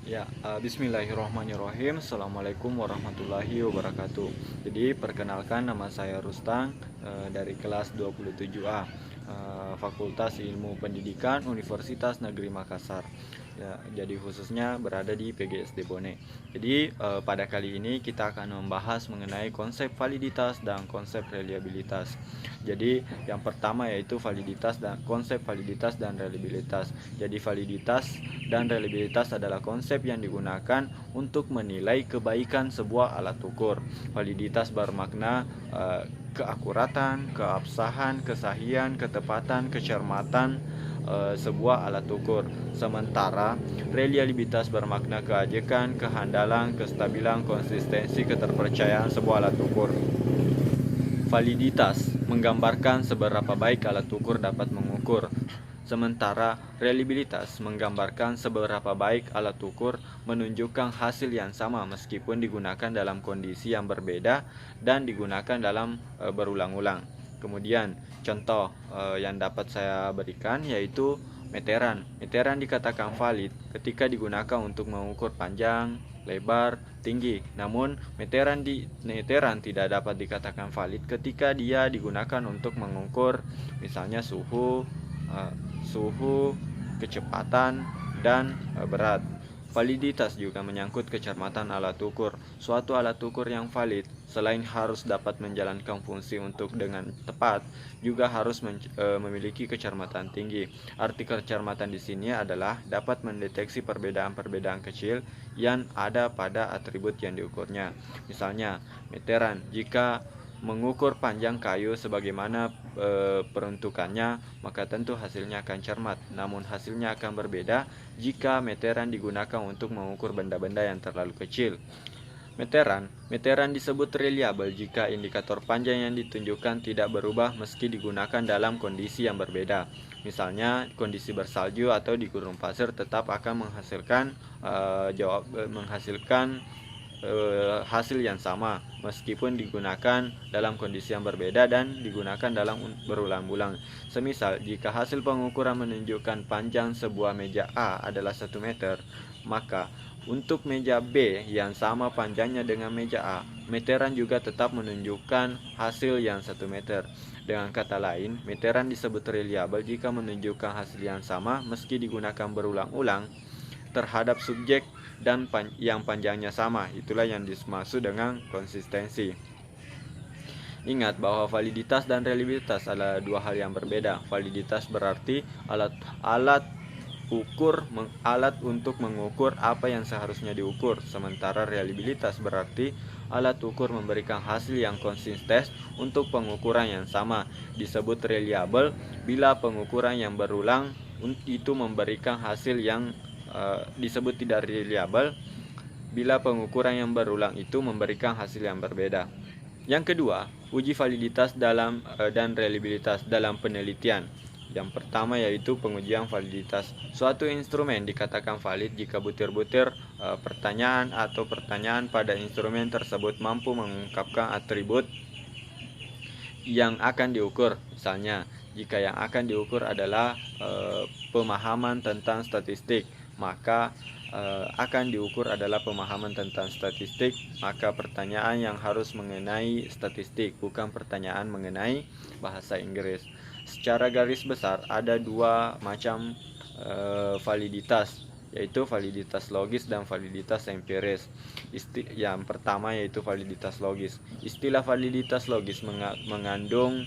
Ya, bismillahirrahmanirrahim. Assalamualaikum warahmatullahi wabarakatuh. Jadi, perkenalkan nama saya Rustang dari kelas 27A, Fakultas Ilmu Pendidikan Universitas Negeri Makassar. Ya, jadi khususnya berada di PGSD Bone. Jadi, pada kali ini kita akan membahas mengenai konsep validitas dan konsep reliabilitas. Jadi, yang pertama yaitu validitas dan konsep validitas dan reliabilitas. Jadi, validitas dan reliabilitas adalah konsep yang digunakan untuk menilai kebaikan sebuah alat ukur. Validitas bermakna keakuratan, keabsahan, kesahihan, ketepatan, kecermatan sebuah alat ukur. Sementara reliabilitas bermakna keajekan, kehandalan, kestabilan, konsistensi, keterpercayaan sebuah alat ukur. Validitas menggambarkan seberapa baik alat ukur dapat mengukur, sementara reliabilitas menggambarkan seberapa baik alat ukur menunjukkan hasil yang sama meskipun digunakan dalam kondisi yang berbeda dan digunakan dalam berulang-ulang. Kemudian contoh yang dapat saya berikan yaitu meteran. Meteran dikatakan valid ketika digunakan untuk mengukur panjang, lebar, tinggi. Namun, meteran tidak dapat dikatakan valid ketika dia digunakan untuk mengukur misalnya suhu, kecepatan, dan berat. Validitas juga menyangkut kecermatan alat ukur. Suatu alat ukur yang valid selain harus dapat menjalankan fungsi untuk dengan tepat, juga harus memiliki kecermatan tinggi. Arti kecermatan di sini adalah dapat mendeteksi perbedaan-perbedaan kecil yang ada pada atribut yang diukurnya. Misalnya, meteran jika mengukur panjang kayu sebagaimana peruntukannya, maka tentu hasilnya akan cermat. Namun hasilnya akan berbeda jika meteran digunakan untuk mengukur benda-benda yang terlalu kecil. Meteran disebut reliable jika indikator panjang yang ditunjukkan tidak berubah meski digunakan dalam kondisi yang berbeda. Misalnya, kondisi bersalju atau di gurun pasir tetap akan menghasilkan hasil yang sama meskipun digunakan dalam kondisi yang berbeda dan digunakan dalam berulang-ulang. Semisal, jika hasil pengukuran menunjukkan panjang sebuah meja A adalah 1 meter, maka untuk meja B yang sama panjangnya dengan meja A, meteran juga tetap menunjukkan hasil yang 1 meter. Dengan kata lain, meteran disebut reliable jika menunjukkan hasil yang sama meski digunakan berulang-ulang terhadap subjek dan yang panjangnya sama. Itulah yang dimaksud dengan konsistensi. Ingat bahwa validitas dan reliabilitas adalah dua hal yang berbeda. Validitas berarti alat untuk mengukur apa yang seharusnya diukur, sementara reliabilitas berarti alat ukur memberikan hasil yang konsisten untuk pengukuran yang sama. Disebut reliable bila pengukuran yang berulang itu memberikan hasil yang disebut tidak reliable bila pengukuran yang berulang itu memberikan hasil yang berbeda. Yang kedua, uji validitas dan reliabilitas dalam penelitian. Yang pertama yaitu pengujian validitas. Suatu instrumen dikatakan valid jika butir-butir pertanyaan atau pertanyaan pada instrumen tersebut mampu mengungkapkan atribut yang akan diukur. Misalnya, jika yang akan diukur adalah pemahaman tentang statistik, maka akan diukur adalah pemahaman tentang statistik, maka pertanyaan yang harus mengenai statistik, bukan pertanyaan mengenai bahasa Inggris. Secara garis besar ada dua macam validitas, yaitu validitas logis dan validitas empiris. Yang pertama yaitu validitas logis. Istilah validitas logis mengandung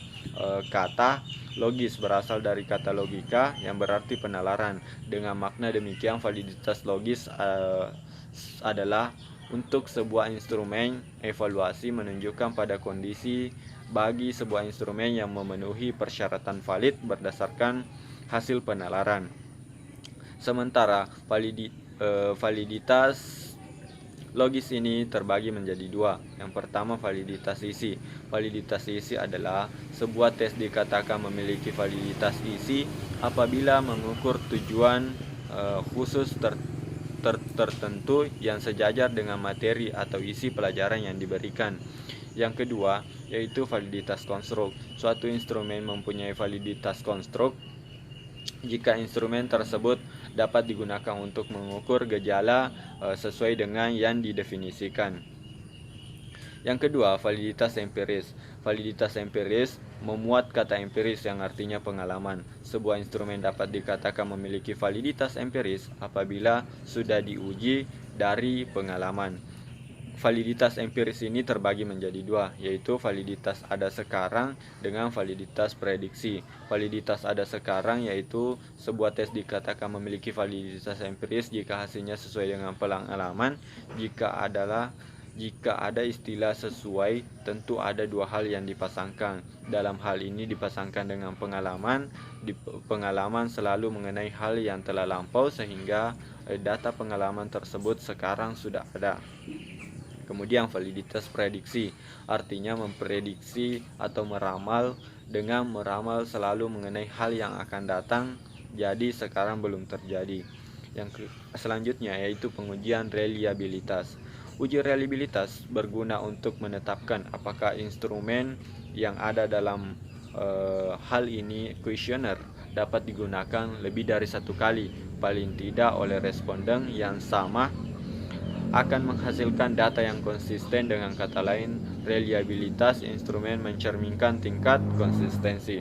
kata logis berasal dari kata logika yang berarti penalaran. Dengan makna demikian, validitas logis adalah untuk sebuah instrumen evaluasi menunjukkan pada kondisi bagi sebuah instrumen yang memenuhi persyaratan valid berdasarkan hasil penalaran. Sementara validitas logis ini terbagi menjadi dua. Yang pertama, validitas isi. Validitas isi adalah sebuah tes dikatakan memiliki validitas isi apabila mengukur tujuan khusus tertentu yang sejajar dengan materi atau isi pelajaran yang diberikan. Yang kedua, yaitu validitas konstruk. Suatu instrumen mempunyai validitas konstruk jika instrumen tersebut dapat digunakan untuk mengukur gejala sesuai dengan yang didefinisikan. Yang kedua, validitas empiris. Validitas empiris memuat kata empiris yang artinya pengalaman. Sebuah instrumen dapat dikatakan memiliki validitas empiris apabila sudah diuji dari pengalaman. Validitas empiris ini terbagi menjadi dua, yaitu validitas ada sekarang dengan validitas prediksi. Validitas ada sekarang yaitu sebuah tes dikatakan memiliki validitas empiris jika hasilnya sesuai dengan pengalaman. Jika ada istilah sesuai, tentu ada dua hal yang dipasangkan. Dalam hal ini dipasangkan dengan pengalaman. Pengalaman selalu mengenai hal yang telah lampau sehingga data pengalaman tersebut sekarang sudah ada. Kemudian validitas prediksi, artinya memprediksi atau meramal. Dengan meramal selalu mengenai hal yang akan datang, jadi sekarang belum terjadi. Yang selanjutnya yaitu pengujian reliabilitas. Uji reliabilitas berguna untuk menetapkan apakah instrumen yang ada dalam hal ini kuesioner dapat digunakan lebih dari satu kali, paling tidak oleh responden yang sama, akan menghasilkan data yang konsisten. Dengan kata lain, reliabilitas instrumen mencerminkan tingkat konsistensi.